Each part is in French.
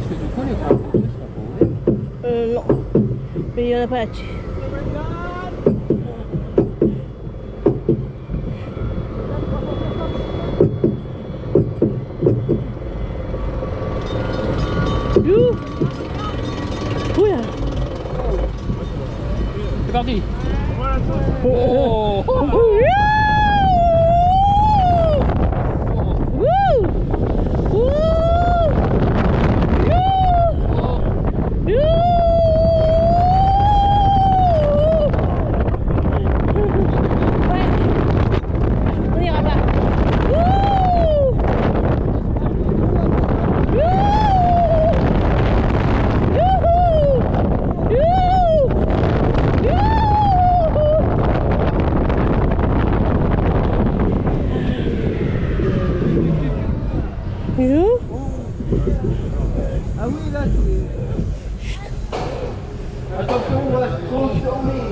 Parce que du coup, les grands photos seront pas ouverts. Non. Mais il n'y en a pas là-dessus. Oula. C'est parti. Oh. Ah oui, là, c'est... Attention, on va se transformer.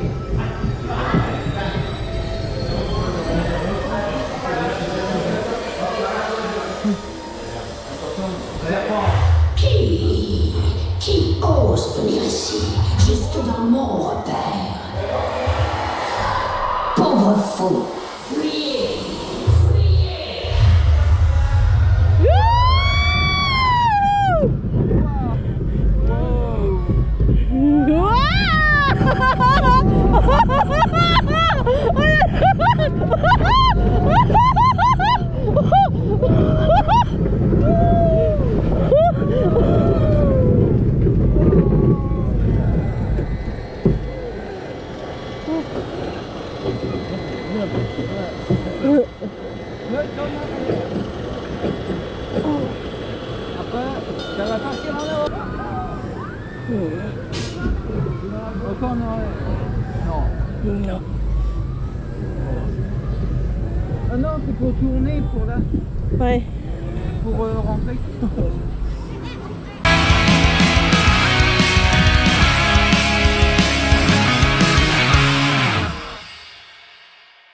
Qui ose venir ici, jusque dans mon repère? Pauvre fou! Fuyez! Fuyez! Après, ça va partir en haut. Encore en arrière. Non. Non. Ah non, c'est pour tourner, pour là. Ouais. Pour rentrer.